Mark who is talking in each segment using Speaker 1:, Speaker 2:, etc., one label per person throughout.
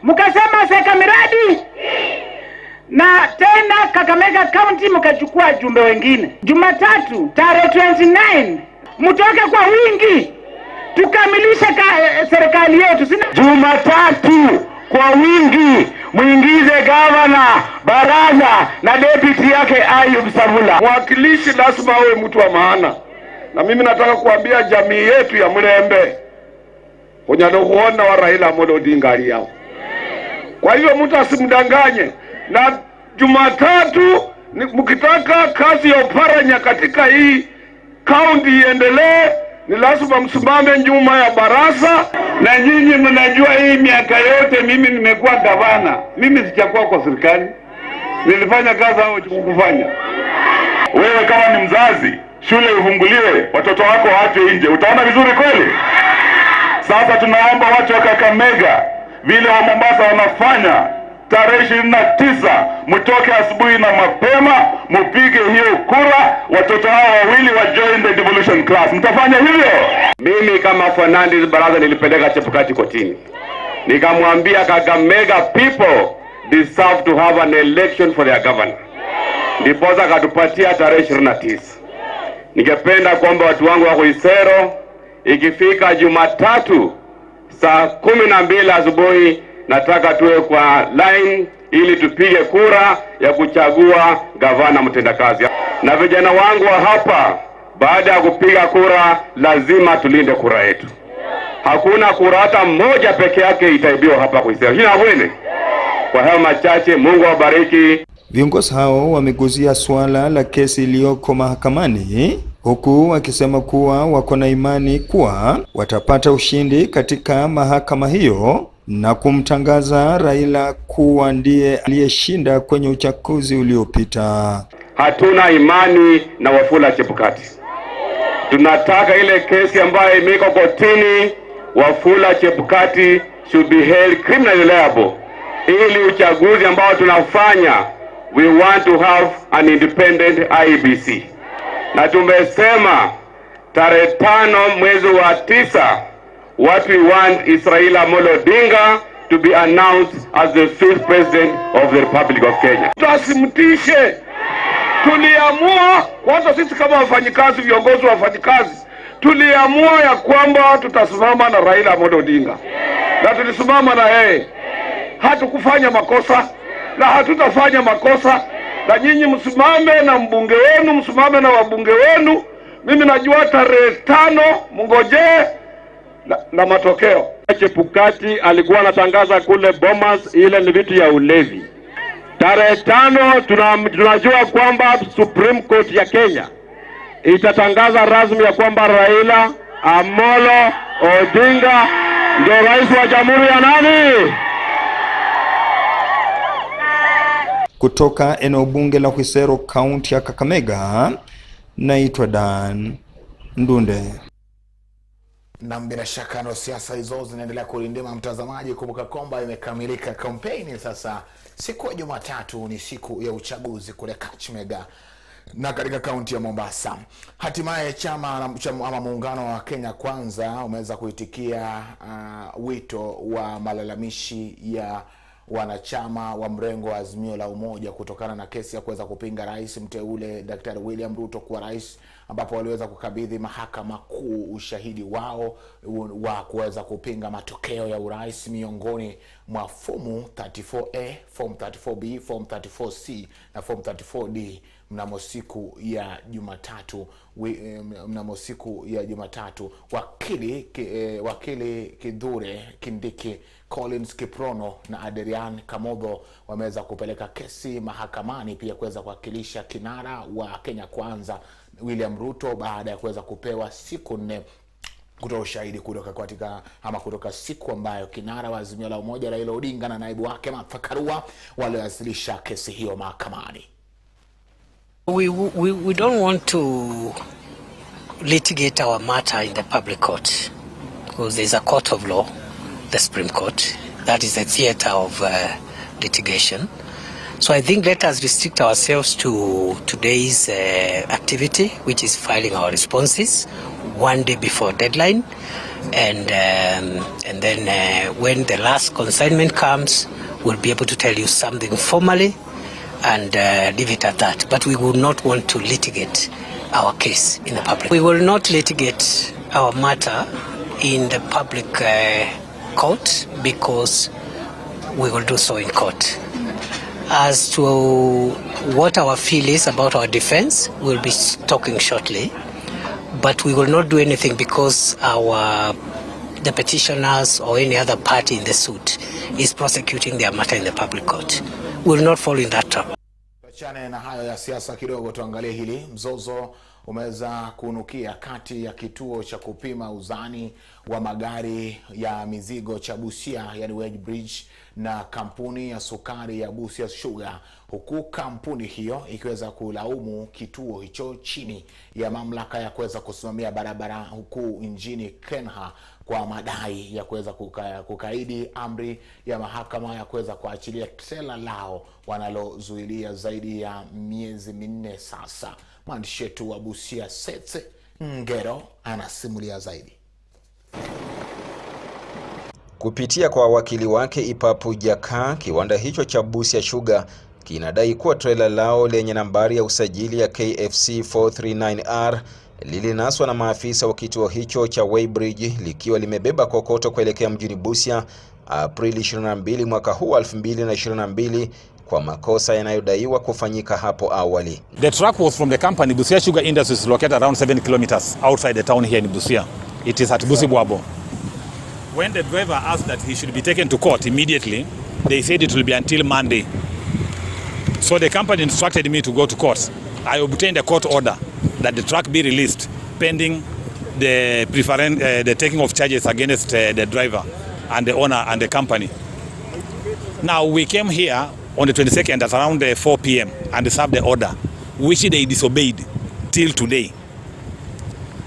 Speaker 1: mkasema seka miradi, na tena Kakamega County mkachukua jumbe wengine. Jumatatu tarehe 29 mtoke kwa wingi tukamilishe serikali yetu. Jumatatu kwa wingi muingize gavana, baraza na deputy yake Ayub Savula.
Speaker 2: Mwakilishi lazima awe mtu wa maana. Na mimi nataka kuambia jamii yetu ya Mlembe kunyalo kuona wa Raila Amolo Odinga aliao. Kwa hiyo mtu asimdanganye. Na Jumatatu mkitaka kazi ya Oparanya katika hii county iendelee, ni lazima msimame nyuma ya baraza.
Speaker 3: Na nyinyi mnajua hii miaka yote mimi nimekuwa gavana. Mimi sijakuwa kwa serikali. Nilifanya kazi au kufanya.
Speaker 4: Wewe kama ni mzazi, shule ifunguliwe, watoto wako waachwe nje. Utaona vizuri kweli? Sasa tunaomba watu wa Kakamega vile wa Mombasa wanafanya, tarehe 29 mtoke asubuhi na mapema mupige hiyo kura, watoto hao wawili wa join the devolution class. Mtafanya hivyo?
Speaker 2: Mimi kama Fernandez Baraza nilipeleka Chebukati kotini. Nikamwambia Kakamega people deserve to have an election for their governor. Ndiposa katupatia tarehe 29. Ningependa kwamba watu wangu wako Isero, ikifika Jumatatu saa 12 asubuhi nataka tuwe kwa line ili tupige kura ya kuchagua gavana mtendakazi. Na vijana wangu wa hapa, baada ya kupiga kura lazima tulinde kura yetu. Hakuna kura hata moja peke yake itaibiwa hapa kwa Isero. Hina kweli? Kwa hayo machache, Mungu awabariki.
Speaker 5: Viongozi hao wameguzia swala la kesi iliyoko mahakamani, huku wakisema kuwa wako na imani kuwa watapata ushindi katika mahakama hiyo na kumtangaza Raila kuwa ndiye aliyeshinda kwenye uchaguzi uliopita.
Speaker 2: Hatuna imani na Wafula Chebukati. Tunataka ile kesi ambayo imeko kotini, Wafula Chebukati should be held criminally liable. Ili uchaguzi ambao tunafanya, we want to have an independent IEBC. Na tumesema tarehe 5 mwezi wa 9, what we want is Raila Amolo Odinga to be announced as the 5th president of the Republic of Kenya.
Speaker 3: Tusimtishe. Tuliamua kwanza sisi kama wafanyikazi, viongozi wa wafanyikazi, tuliamua ya kwamba tutasimama na Raila Amolo Odinga. Na tulisimama na yeye. Hatukufanya makosa na hatutafanya makosa. Na nyinyi msimame na mbunge wenu, msimame na wabunge wenu. Mimi najua tarehe 5 mngojee na matokeo.
Speaker 2: Chebukati alikuwa anatangaza kule Bomas, ile ni vitu ya ulevi. Tarehe 5 tunajua kwamba Supreme Court ya Kenya itatangaza rasmi ya kwamba Raila Amolo Odinga ndio rais wa jamhuri ya nani?
Speaker 5: Kutoka eneo bunge la Isero, kaunti ya Kakamega, naitwa Dan Ndunde.
Speaker 6: Na bila shaka ndo siasa hizo zinaendelea kulindima mtazamaji. Kumbuka kwamba imekamilika kampeni sasa. Siku ya Jumatatu ni siku ya uchaguzi kule Kakamega na katika kaunti ya Mombasa. Hatimaye chama ama muungano wa Kenya Kwanza umeweza kuitikia wito wa malalamishi ya wanachama wa mrengo wa Azimio la Umoja kutokana na kesi ya kuweza kupinga rais mteule Daktari William Ruto kuwa rais, ambapo waliweza kukabidhi mahakama kuu ushahidi wao wa kuweza kupinga matokeo ya urais miongoni mwa fomu 34A, form 34B, form 34C na form 34D mnamo siku ya Jumatatu. Wakili Kidhure Kindiki, Collins Kiprono na Adrian Kamodho wameweza kupeleka kesi mahakamani pia kuweza kuwakilisha kinara wa Kenya Kwanza William Ruto baada ya kuweza kupewa siku 4 kutoa ushahidi kutoka siku ambayo kinara wa Azimio la Umoja Raila Odinga na naibu wake Martha Karua waliwasilisha kesi hiyo mahakamani.
Speaker 7: We don't want to litigate our matter in the public court because there's a court of law, the Supreme Court, that is a theater of litigation. So I think let us restrict ourselves to today's activity, which is filing our responses one day before deadline. and then when the last consignment comes, we'll be able to tell you something formally and leave it at that. But we will not want to litigate our case in the public. We will not litigate our matter in the public court because we will do so in court. As to what our feel is about our defense, we'll be talking shortly. But we will not do anything because the petitioners or any other party in the suit is prosecuting their matter in the public court. We will not fall in that trap.
Speaker 6: Tuachane na hayo ya siasa kidogo, tuangalie hili. Mzozo umeweza kunukia kati ya kituo cha kupima uzani wa magari ya mizigo cha Busia, yani Wedge Bridge, na kampuni ya sukari ya Busia Sugar, huku kampuni hiyo ikiweza kulaumu kituo hicho chini ya mamlaka ya kuweza kusimamia barabara huku nchini Kenya kwa madai ya kuweza kukaidi amri ya mahakama ya kuweza kuachilia trela lao wanalozuilia zaidi ya miezi 4 sasa. Mwandishi wetu wa Busia Setse Ngero anasimulia zaidi.
Speaker 5: Kupitia kwa wakili wake Ipapu Jaka, kiwanda hicho cha Busia Sugar kinadai kuwa trela lao lenye nambari ya usajili ya KFC 439R lilinaswa na maafisa wa kituo hicho cha Weybridge likiwa limebeba kokoto kuelekea mjini Busia Aprili 22 mwaka huu 2022 kwa makosa yanayodaiwa kufanyika hapo awali.
Speaker 8: The truck was from the company Busia Sugar Industries, located around 7 kilometers outside the town here in Busia. It is at Busibwabo. When the driver asked that he should be taken to court immediately, they said it will be until Monday. So the company instructed me to go to court. I obtained a court order that the truck be released pending the taking of charges against the driver and the owner and the company. Now we came here on the 22nd at around 4 p.m. and served the order, which they disobeyed till today.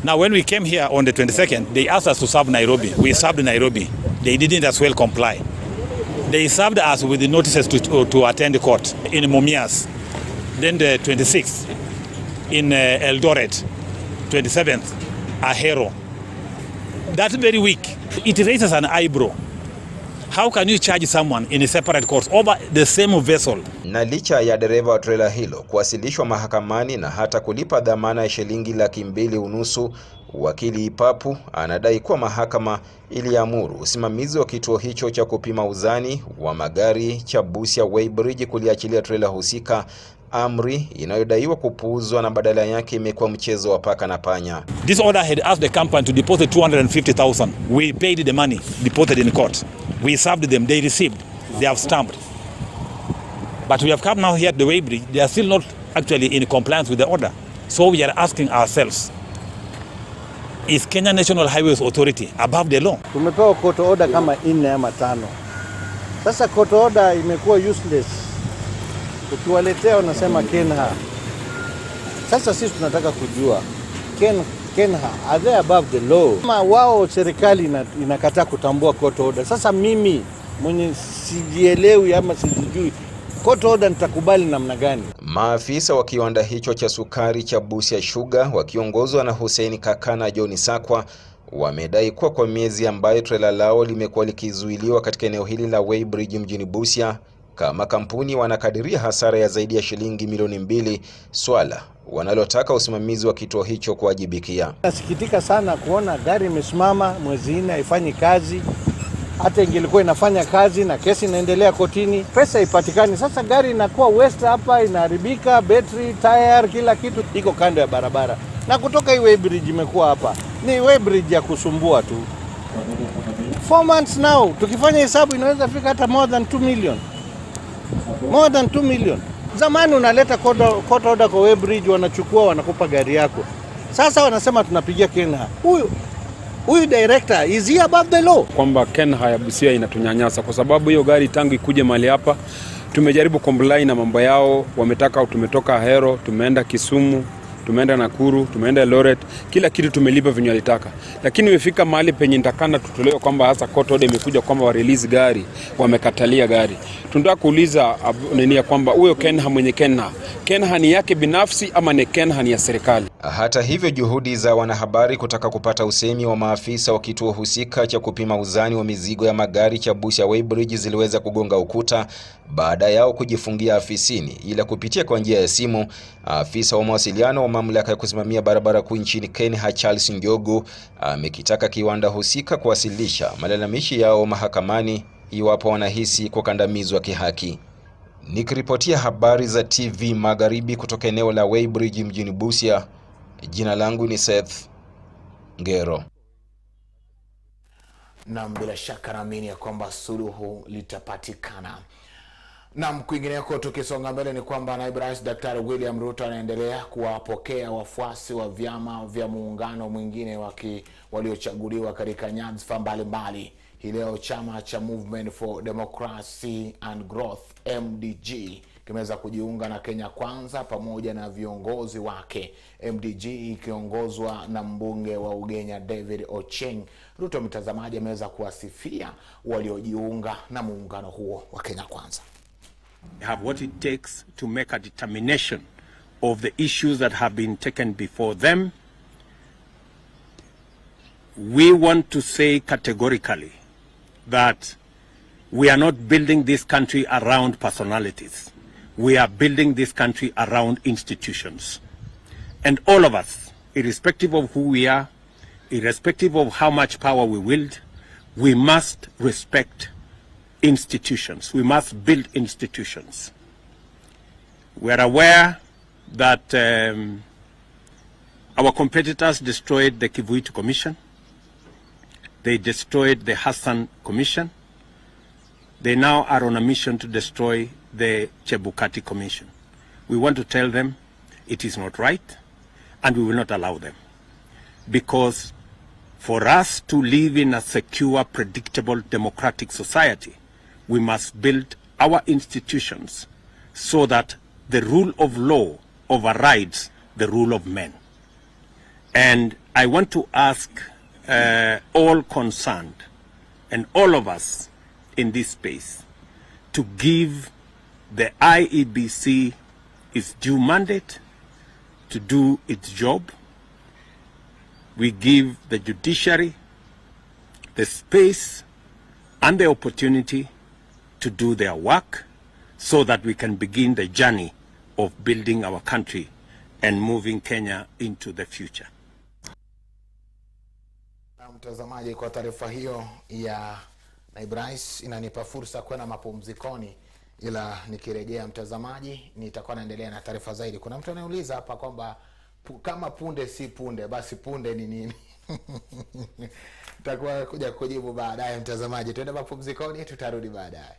Speaker 8: Now when we came here on the 22nd, they asked us to serve Nairobi. We served Nairobi. They didn't as well comply. They served us with the notices to attend the court in Mumias. Then the 26th in Eldoret, 27th, Ahero. That very week, it raises an eyebrow. How can you charge someone in a separate court over the same vessel?
Speaker 5: Na licha ya dereva wa trela hilo kuwasilishwa mahakamani na hata kulipa dhamana ya shilingi 250,000, wakili Ipapu anadai kuwa mahakama iliamuru usimamizi wa kituo hicho cha kupima uzani wa magari cha Busia Weybridge kuliachilia trela husika, amri inayodaiwa kupuuzwa na badala yake imekuwa mchezo wa paka na panya.
Speaker 8: This order had asked the company to deposit 250,000. We paid the money deposited in court. We served them, they received, they have stamped. But we have come now here at the Weybridge, they are still not actually in compliance with the order. So we are asking ourselves, is Kenya National Highways Authority above the law?
Speaker 9: Tumepewa court order kama 4 ama 5. Sasa court order imekuwa useless. Ukiwaletea wanasema Kenya. Sasa sisi tunataka kujua Kenya, are they above the law? Kama wao serikali inakataa kutambua court order. Sasa mimi mwenye sijielewi ama sijijui court order nitakubali namna gani?
Speaker 5: Maafisa wa kiwanda hicho cha sukari cha Busia Sugar wakiongozwa na Hussein Kakana John Sakwa wamedai kuwa kwa miezi ambayo trela lao limekuwa likizuiliwa katika eneo hili la Weybridge mjini Busia, kama kampuni wanakadiria hasara ya zaidi ya shilingi milioni 2, swala wanalotaka usimamizi wa kituo hicho kuwajibikia.
Speaker 9: Nasikitika sana kuona gari imesimama mwezi 4 haifanyi kazi. Hata ingelikuwa inafanya kazi na kesi inaendelea kotini, pesa ipatikani. Sasa gari inakuwa waste hapa, inaharibika, battery, tire, kila kitu iko kando ya barabara. Na kutoka hii Weybridge imekuwa hapa ni Weybridge ya kusumbua tu. 4 months now, tukifanya hesabu inaweza fika hata more than 2 million. More than 2 million. Zamani unaleta court order kwa Weybridge, wanachukua wanakupa gari yako. Sasa wanasema tunapigia Kenya. Huyu director is he above the law?
Speaker 10: Kwamba Kenya ya Busia inatunyanyasa kwa sababu hiyo gari tangu ikuje mali hapa tumejaribu comply na mambo yao, wametaka tumetoka Ahero, tumeenda Kisumu, tumeenda Nakuru, tumeenda Eldoret, kila kitu tumelipa venye alitaka. Lakini imefika mahali penye nitakana tutolewe kwamba hasa court order imekuja kwamba wa release gari, wamekatalia gari. Tunataka kuuliza nini ya kwamba huyo Kenha mwenye Kenha ni yake binafsi ama ni Kenha ni ya serikali?
Speaker 5: Hata hivyo, juhudi za wanahabari kutaka kupata usemi wa maafisa wa kituo husika cha kupima uzani wa mizigo ya magari cha Busia Weighbridge ziliweza kugonga ukuta baada yao kujifungia afisini. Ila kupitia kwa njia ya simu, afisa wa mawasiliano wa mamlaka ya kusimamia barabara kuu nchini Kenya, Charles Njogu, amekitaka kiwanda husika kuwasilisha malalamishi yao mahakamani iwapo wanahisi kukandamizwa kihaki. Nikiripotia habari za TV Magharibi kutoka eneo la Weighbridge mjini Busia, jina langu ni Seth Ngero.
Speaker 6: Na bila shaka naamini ya kwamba suluhu litapatikana. Na kwingineko tukisonga mbele ni kwamba naibu rais Daktari William Ruto anaendelea kuwapokea wafuasi wa vyama vya muungano mwingine waliochaguliwa katika nyadhifa mbalimbali. Hii leo chama cha Movement for Democracy and Growth MDG kimeweza kujiunga na Kenya Kwanza pamoja na viongozi wake. MDG ikiongozwa na mbunge wa Ugenya David Ocheng. Ruto, mtazamaji, ameweza kuwasifia waliojiunga na muungano huo wa Kenya Kwanza.
Speaker 11: They have what it takes to make a determination of the issues that have been taken before them. We want to say categorically that we are not building this country around personalities. We are building this country around institutions. And all of us, irrespective of who we are, irrespective of how much power we wield, we must respect institutions. We must build institutions. We are aware that our competitors destroyed the Kivuitu Commission. They destroyed the Hassan Commission. They now are on a mission to destroy the Chebukati Commission. We want to tell them it is not right, and we will not allow them. Because for us to live in a secure, predictable, democratic society, we must build our institutions so that the rule of law overrides the rule of men. And I want to ask all concerned and all of us in this space to give the IEBC its due mandate to do its job. We give the judiciary the space and the opportunity to do their work so that we can begin the journey of building our country and moving Kenya into the future.
Speaker 6: Mtazamaji, kwa taarifa hiyo ya naibu rais inanipa fursa kwenda mapumzikoni, ila nikirejea mtazamaji nitakuwa naendelea na taarifa zaidi. Kuna mtu anauliza hapa kwamba kama punde si punde basi punde ni nini? Nitakuwa kuja kujibu baadaye mtazamaji. Tuende mapumzikoni, tutarudi baadaye.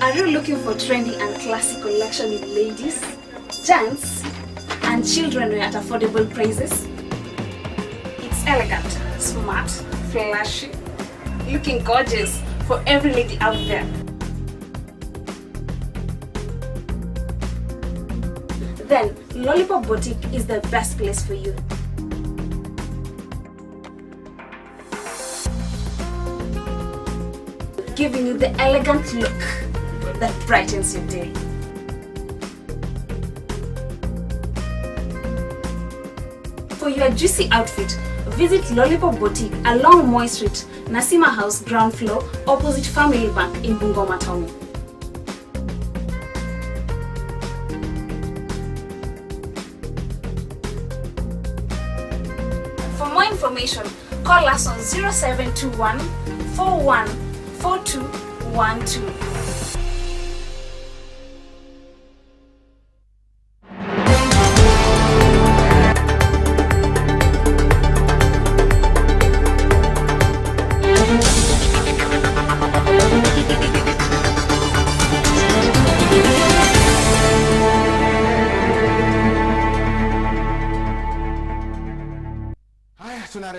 Speaker 12: Are you looking for trendy and classic collection with ladies, gents, and children at affordable prices? It's elegant, smart, flashy, looking gorgeous for every lady out there. Then Lollipop Boutique is the best place for you. Giving you the elegant look that brightens your day. For your juicy outfit, visit Lollipop Boutique along Moy Street, Nasima House, ground floor, opposite Family Bank in Bungoma Town. For more information, call us on 0721 41 4212.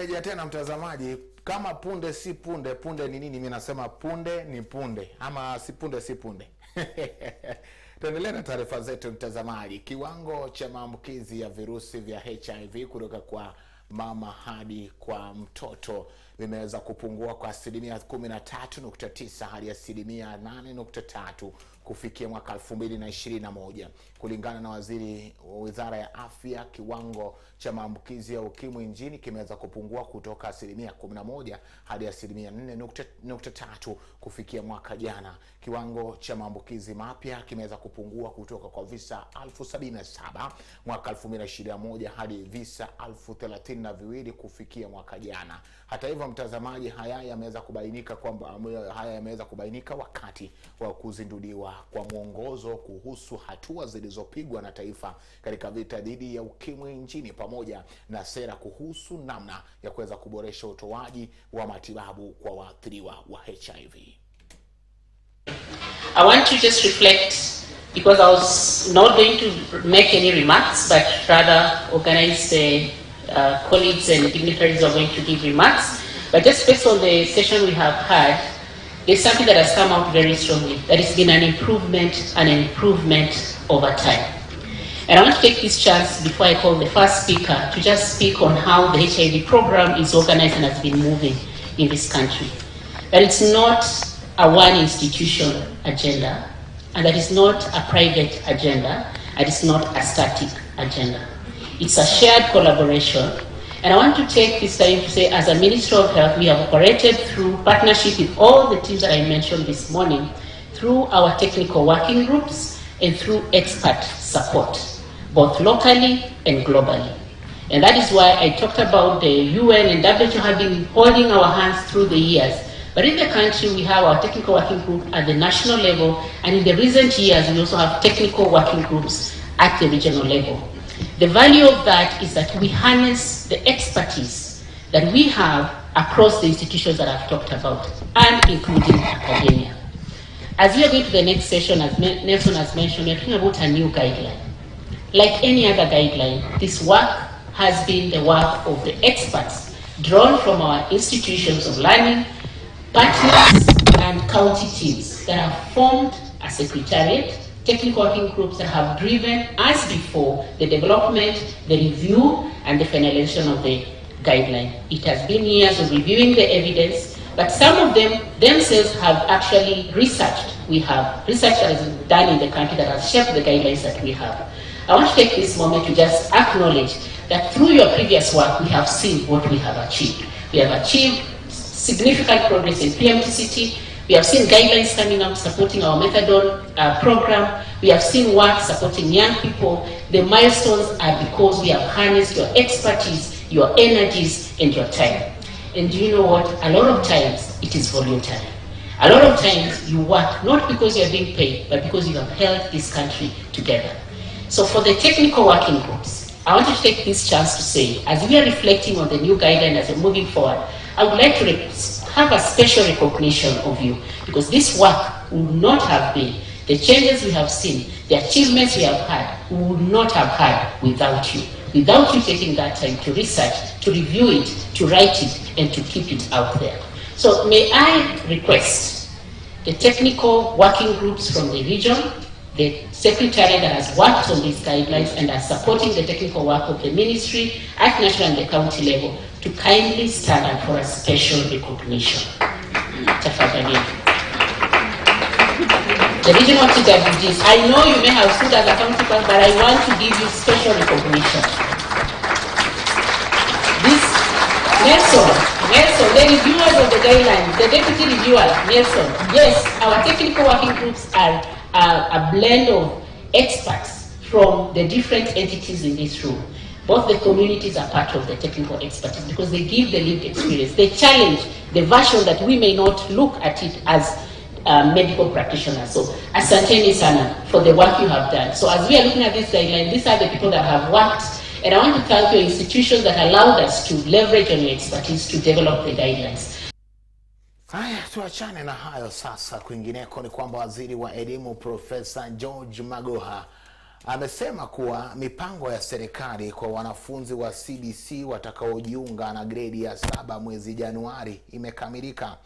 Speaker 6: Tumerejea tena mtazamaji. Kama punde si punde, punde ni nini? Mimi nasema punde ni punde, ama si punde si punde. Tuendelee na taarifa zetu mtazamaji. Kiwango cha maambukizi ya virusi vya HIV kutoka kwa mama hadi kwa mtoto vimeweza kupungua kwa 13.9 hadi 8.3 kufikia mwaka 2021. Kulingana na waziri wa Wizara ya Afya, kiwango cha maambukizi ya ukimwi nchini kimeweza kupungua kutoka 11 hadi 4.3 kufikia mwaka jana. Kiwango cha maambukizi mapya kimeweza kupungua kutoka kwa visa 1077 mwaka 2021 hadi visa 1032 kufikia mwaka jana. Hata hivyo mtazamaji, haya yameweza kubainika wakati wa kuzinduliwa kwa mwongozo kuhusu hatua zilizopigwa na taifa katika vita dhidi ya ukimwi nchini, pamoja na sera kuhusu namna ya kuweza kuboresha utoaji wa matibabu kwa waathiriwa wa HIV.
Speaker 13: I want to just reflect, because I was not going to make any remarks, but rather organize the colleagues and dignitaries are going to give remarks. But just based on the session we have had, there's something that has come out very strongly, that it's been an improvement over time. And I want to take this chance before I call the first speaker to just speak on how the HIV program is organized and has been moving in this country. That it's not a one institution agenda, and that is not a private agenda, and it's not a static agenda. It's a shared collaboration. And I want to take this time to say, as a Ministry of Health, we have operated through partnership with all the teams that I mentioned this morning, through our technical working groups and through expert support, both locally and globally. And that is why I talked about the UN and WHO have been holding our hands through the years. But in the country, we have our technical working group at the national level, and in the recent years, we also have technical working groups at the regional level. The value of that is that we harness the expertise that we have across the institutions that I've talked about, and including academia. As we are going to the next session, as Nelson has mentioned, we are talking about a new guideline. Like any other guideline, this work has been the work of the experts drawn from our institutions of learning, partners, and county teams that have formed a secretariat, technical working groups that have driven, as before, the development, the review, and the finalization of the guideline. It has been years of reviewing the evidence, but some of them themselves have actually researched. We have research that is done in the country that has shaped the guidelines that we have. I want to take this moment to just acknowledge that through your previous work, we have seen what we have achieved. We have achieved significant progress in PMTCT. We have seen guidelines coming out supporting our methadone program. We have seen work supporting young people. The milestones are because we have harnessed your expertise, your energies, and your time. And do you know what? A lot of times it is voluntary. A lot of times you work not because you are being paid, but because you have held this country together. So for the technical working groups, I want to take this chance to say, as we are reflecting on the new guideline as we're moving forward, I would like to have a special recognition of you, because this work would not have been, the changes we have seen, the achievements we have had, we would not have had without you. Without you taking that time to research, to review it, to write it, and to keep it out there. So may I request the technical working groups from the region, the secretariat that has worked on these guidelines and are supporting the technical work of the ministry at national and the county level, to kindly stand up for a special recognition. The regional TWGs, I know you may have stood as a counterpart, but I want to give you special recognition. This, Nelson, the reviewers of the guidelines, the deputy reviewer, Nelson, yes, our technical working groups are a blend of experts from the different entities in this room. Both the communities are part of the technical expertise because they give the lived experience. They challenge the version that we may not look at it as medical practitioners. So, asanteni sana for the work you have done. So, as we are looking at this guideline, these are the people that have worked, and I want to thank your institutions that allowed us to leverage on your expertise to develop the guidelines.
Speaker 6: Haya, tuachane na hayo sasa. Kwingineko ni kwamba waziri wa elimu Profesa George Magoha amesema kuwa mipango ya serikali kwa wanafunzi wa CBC watakaojiunga na gredi ya 7 mwezi Januari imekamilika.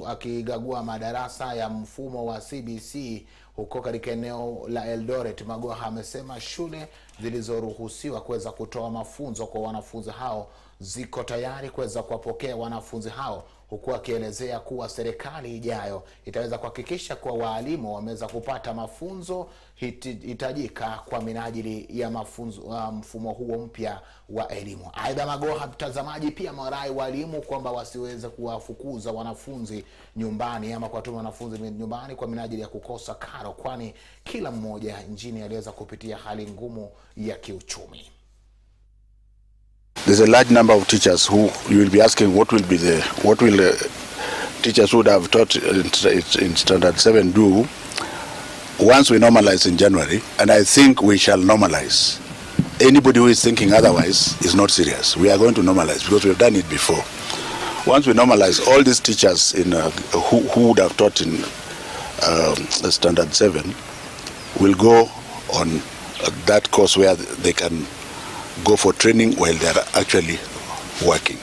Speaker 6: Akigagua madarasa ya mfumo wa CBC huko katika eneo la Eldoret, Magoha amesema shule zilizoruhusiwa kuweza kutoa mafunzo kwa wanafunzi hao ziko tayari kuweza kuwapokea wanafunzi hao, huku akielezea kuwa serikali ijayo itaweza kuhakikisha kuwa walimu wameweza kupata mafunzo hitajika kwa minajili ya mafunzo mfumo huo mpya wa elimu. Aidha, Magoha mtazamaji pia marai walimu kwamba wasiweze kuwafukuza wanafunzi nyumbani ama kuwatuma wanafunzi nyumbani kwa minajili ya kukosa karo, kwani kila mmoja nchini aliweza kupitia hali ngumu ya kiuchumi.
Speaker 14: There's a large number of teachers who you will be asking what will teachers who would have taught in standard 7 do once we normalize in January, and I think we shall normalize. Anybody who is thinking otherwise is not serious. We are going to normalize because we have done it before. Once we normalize, all these teachers in who would have taught in standard 7 will go on that course where they can go for training while they are actually working.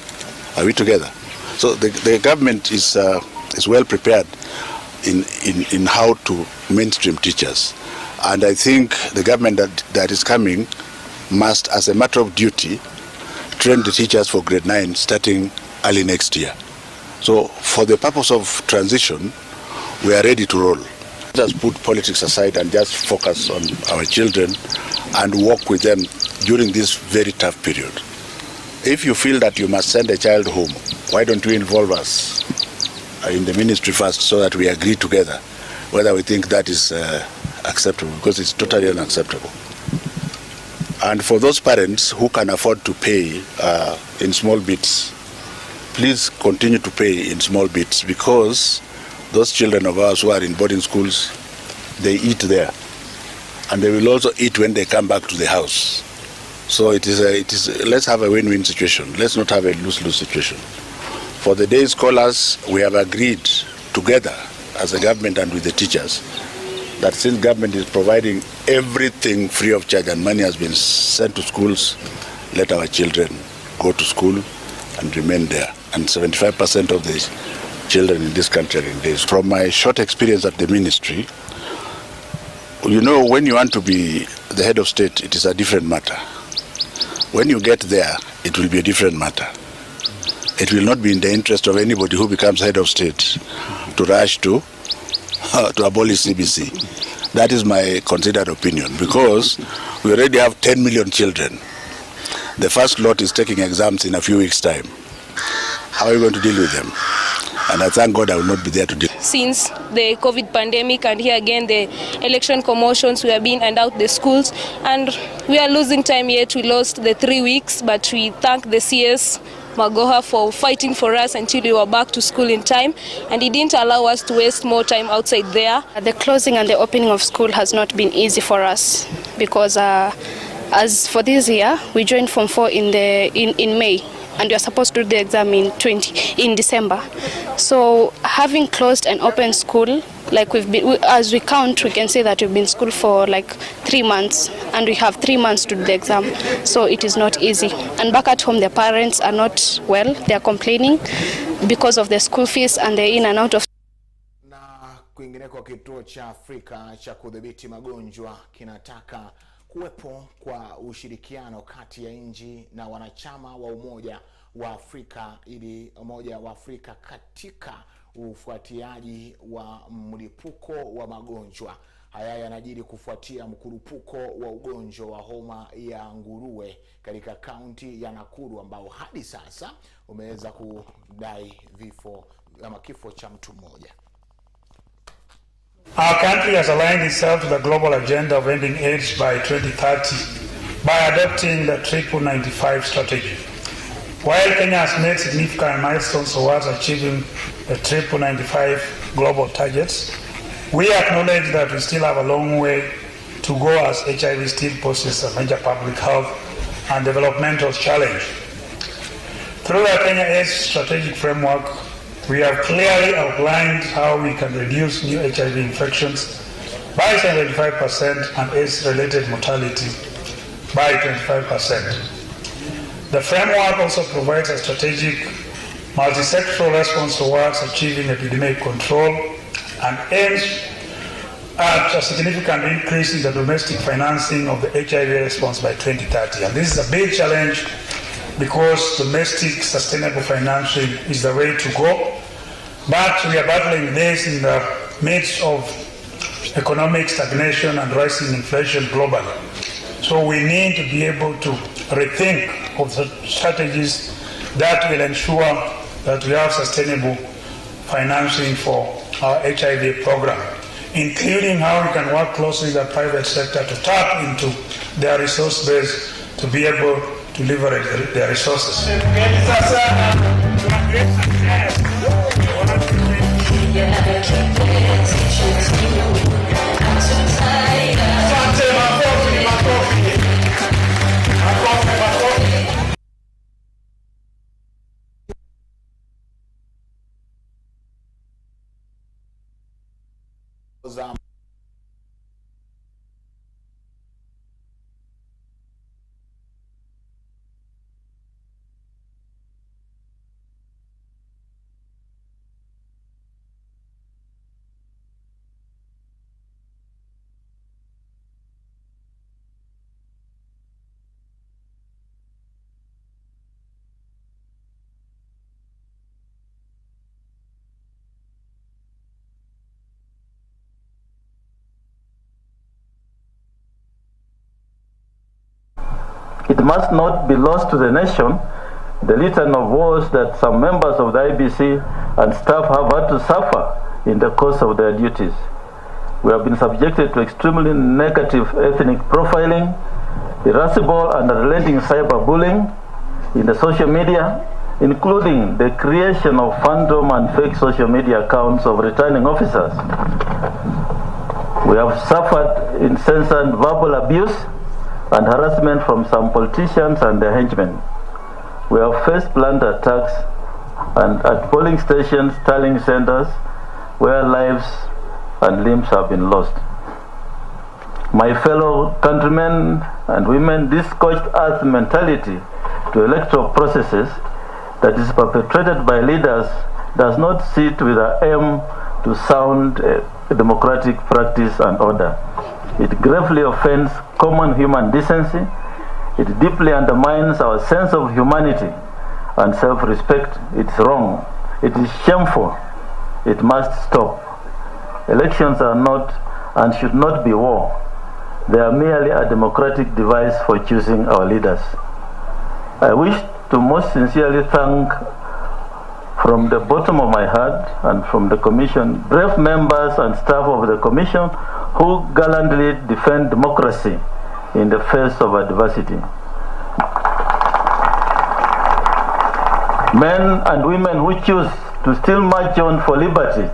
Speaker 14: Are we together? So the government is well prepared in how to mainstream teachers, and I think the government that is coming must, as a matter of duty, train the teachers for grade 9 starting early next year. So for the purpose of transition, we are ready to roll. Let us put politics aside and just focus on our children and work with them during this very tough period. If you feel that you must send a child home, why don't you involve us in the ministry first so that we agree together whether we think that is acceptable, because it's totally unacceptable. And for those parents who can afford to pay in small bits, please continue to pay in small bits, because those children of ours who are in boarding schools, they eat there, and they will also eat when they come back to the house. So it is let's have a win-win situation. Let's not have a lose-lose situation. For the day scholars, we have agreed together as a government and with the teachers that since government is providing everything free of charge and money has been sent to schools, let our children go to school and remain there. And 75% of the children in this country are engaged. From my short experience at the ministry, you know, when you want to be the head of state, it is a different matter. When you get there, it will be a different matter. It will not be in the interest of anybody who becomes head of state to rush to abolish CBC. That is my considered opinion, because we already have 10 million children. The first lot is taking exams in a few weeks' time. How are you going to deal with them? And I thank God I will not be there to deal.
Speaker 15: Since the COVID pandemic and here again the election commotions, we have been and out the schools, and we are losing time yet. We lost the 3 weeks, but we thank the CS Magoha for fighting for us until we were back to school in time, and he didn't allow us to waste more time outside there.
Speaker 16: The closing and the opening of school has not been easy for us, because as for this year, we joined Form 4 in May, and we are supposed to do the exam in December. So having closed and open school, like as we count, we can say that we've been in school for like 3 months, and we have 3 months to do the exam. So it is not easy. And back at home, the parents are not well. They are complaining because of the school fees and the in and out of.
Speaker 6: Na kwingineko, kituo cha Afrika cha kudhibiti magonjwa kinataka kuwepo kwa ushirikiano kati ya nchi na wanachama wa Umoja wa Afrika katika ufuatiaji wa mlipuko wa magonjwa. Haya yanajiri kufuatia mkurupuko wa ugonjwa wa homa ya nguruwe katika kaunti ya Nakuru, ambao hadi sasa umeweza kudai kifo cha mtu mmoja.
Speaker 17: Our country has aligned itself to the global agenda of ending AIDS by 2030 by adopting the 95 strategy. While Kenya has made significant milestones towards achieving the 95 global targets, we acknowledge that we still have a long way to go, as HIV still poses a major public health and developmental challenge. Through the Kenya AIDS strategic framework, we have clearly outlined how we can reduce new HIV infections by 75% and AIDS-related mortality by 25%. The framework also provides a strategic multi-sectoral response towards achieving epidemic control and aims at a significant increase in the domestic financing of the HIV response by 2030. And this is a big challenge because domestic sustainable financing is the way to go. But we are battling this in the midst of economic stagnation and rising inflation globally. So we need to be able to rethink of the strategies that will ensure that we have sustainable financing for our HIV program, including how we can work closely with the private sector to tap into their resource base to be able to leverage their resources.
Speaker 18: It must not be lost to the nation the litany of woes that some members of the IBC and staff have had to suffer in the course of their duties. We have been subjected to extremely negative ethnic profiling, irascible and unrelenting cyberbullying in the social media, including the creation of phantom and fake social media accounts of returning officers. We have suffered incessant verbal abuse and harassment from some politicians and their henchmen. We have faced blunt attacks and at polling stations, tallying centers, where lives and limbs have been lost. My fellow countrymen and women, this scorched earth mentality to electoral processes that is perpetrated by leaders does not sit with the aim to sound democratic practice and order. It gravely offends common human decency. It deeply undermines our sense of humanity and self-respect. It's wrong. It is shameful. It must stop. Elections are not and should not be war. They are merely a democratic device for choosing our leaders. I wish to most sincerely thank from the bottom of my heart and from the Commission, brave members and staff of the Commission who gallantly defend democracy in the face of adversity. Men and women who choose to still march on for liberty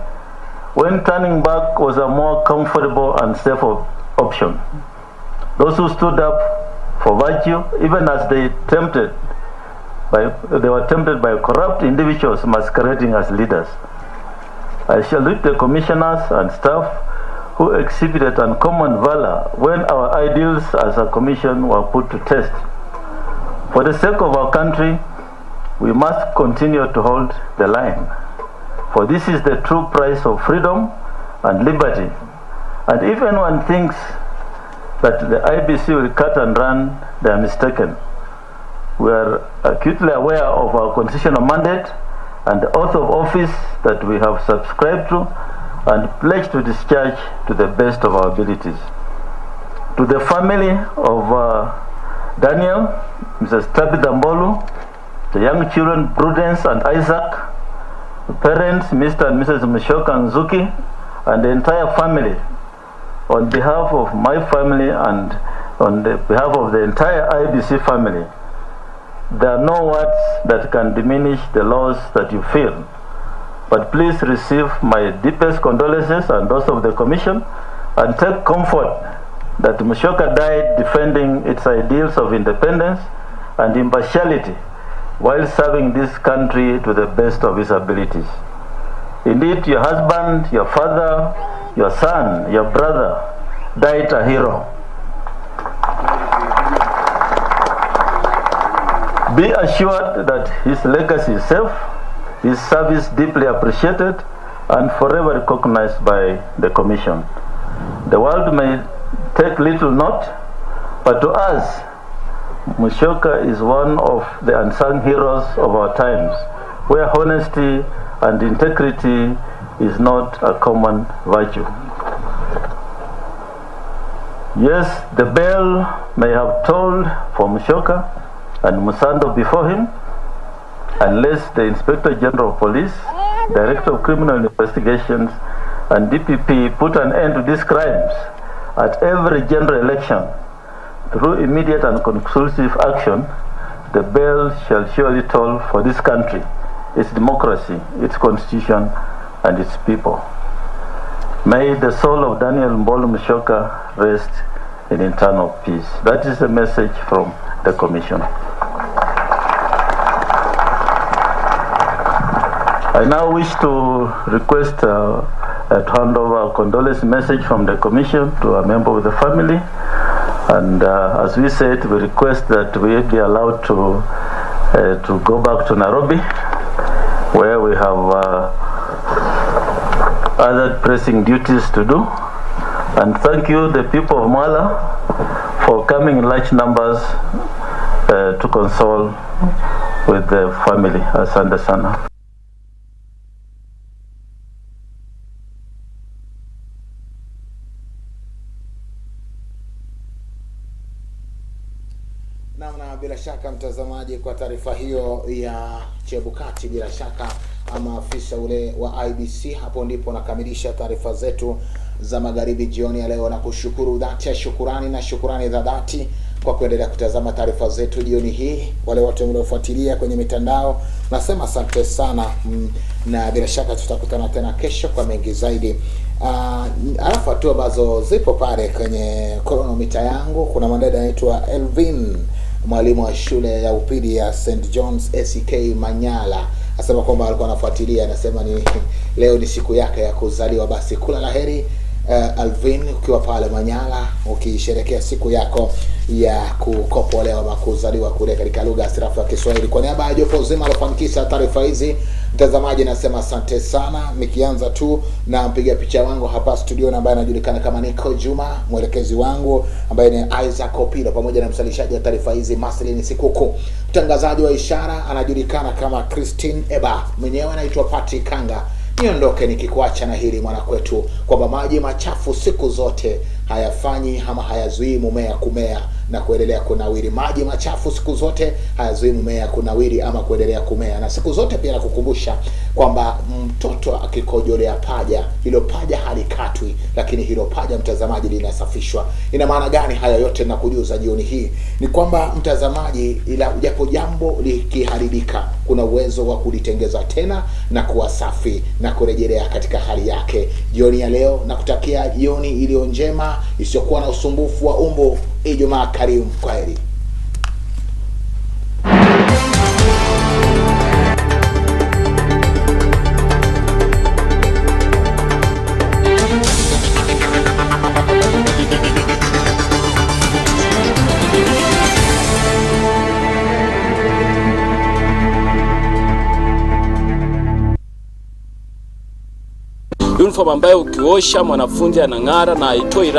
Speaker 18: when turning back was a more comfortable and safer option. Those who stood up for virtue, even as they were tempted by corrupt individuals masquerading as leaders. I salute the commissioners and staff who exhibited uncommon valor when our ideals as a commission were put to test. For the sake of our country, we must continue to hold the line. For this is the true price of freedom and liberty. And even one thinks that the IBC will cut and run, they are mistaken. We are acutely aware of our constitutional mandate and the oath of office that we have subscribed to and pledged to discharge to the best of our abilities. To the family of Daniel, Mrs. Tabitha Mbolu, the young children Prudence and Isaac, the parents Mr. and Mrs. Mushoka Nzuki, and the entire family, on behalf of my family and on the behalf of the entire IBC family, there are no words that can diminish the loss that you feel. But please receive my deepest condolences and those of the Commission, and take comfort that Mushoka died defending its ideals of independence and impartiality while serving this country to the best of his abilities. Indeed, your husband, your father, your son, your brother, died a hero. Be assured that his legacy is safe, his service deeply appreciated and forever recognized by the Commission. The world may take little note, but to us, Musyoka is one of the unsung heroes of our times, where honesty and integrity is not a common virtue. Yes, the bell may have tolled for Musyoka and Musando before him, unless the Inspector General of Police, Director of Criminal Investigations, and DPP put an end to these crimes at every general election. Through immediate and conclusive action, the bell shall surely toll for this country, its democracy, its constitution, and its people. May the soul of Daniel Mbolo Musyoka rest in eternal peace. That is the message from the Commission. I now wish to request to hand over a condolence message from the Commission to a member of the family. And as we said, we request that we be allowed to go back to Nairobi, where we have other pressing duties to do. And thank you, the people of Mala, for coming in large numbers to console with the family. Asante sana.
Speaker 6: Namna bila shaka mtazamaji, kwa taarifa hiyo ya Chebukati, bila shaka ama afisa ule wa IBC, hapo ndipo nakamilisha taarifa zetu za Magharibi jioni ya leo, na kushukuru dhati ya shukurani na shukurani za dhati kwa kuendelea kutazama taarifa zetu jioni hii. Wale wote mliofuatilia kwenye mitandao, nasema asante sana, na bila shaka tutakutana tena kesho kwa mengi zaidi. Alafu tu ambazo zipo pale kwenye kronomita yangu, kuna mwanadada anaitwa Elvin, mwalimu wa shule ya upili ya St. John's SK Manyala. Asema kwamba alikuwa anafuatilia, anasema ni leo ni siku yake ya kuzaliwa. Basi kula laheri Alvin, ukiwa pale Manyala ukisherehekea siku yako ya kukopolewa ama kuzaliwa kule katika lugha asirafu ya Kiswahili. Kwa niaba ya jopo zima lofanikisha taarifa hizi, mtazamaji nasema asante sana. Nikianza tu na mpiga picha wangu hapa studio ambaye anajulikana kama Nico Juma, mwelekezi wangu ambaye ni Isaac Opilo, pamoja na msalishaji wa taarifa hizi Maslin Sikuku. Mtangazaji wa ishara anajulikana kama Christine Eba, mwenyewe anaitwa Pati Kanga. Niondoke nikikuacha na hili mwana kwetu, kwamba maji machafu siku zote hayafanyi ama hayazuii mumea kumea na kuendelea kunawiri. Maji machafu siku zote hayazuii mumea kunawiri ama kuendelea kumea. Na siku zote pia nakukumbusha kwamba mtoto akikojolea paja, hilo paja halikatwi, lakini hilo paja mtazamaji linasafishwa. Ina maana gani haya yote na kujuza jioni hii? Ni kwamba mtazamaji, ila japo jambo likiharibika, kuna uwezo wa kulitengeza tena na kuwa safi na kurejelea katika hali yake. Jioni ya leo nakutakia jioni iliyo njema, isiyokuwa na usumbufu wa umbo. Ijumaa karimu. Kwaheri.
Speaker 19: Uniform ambayo ukiosha mwanafunzi anang'ara na haitoi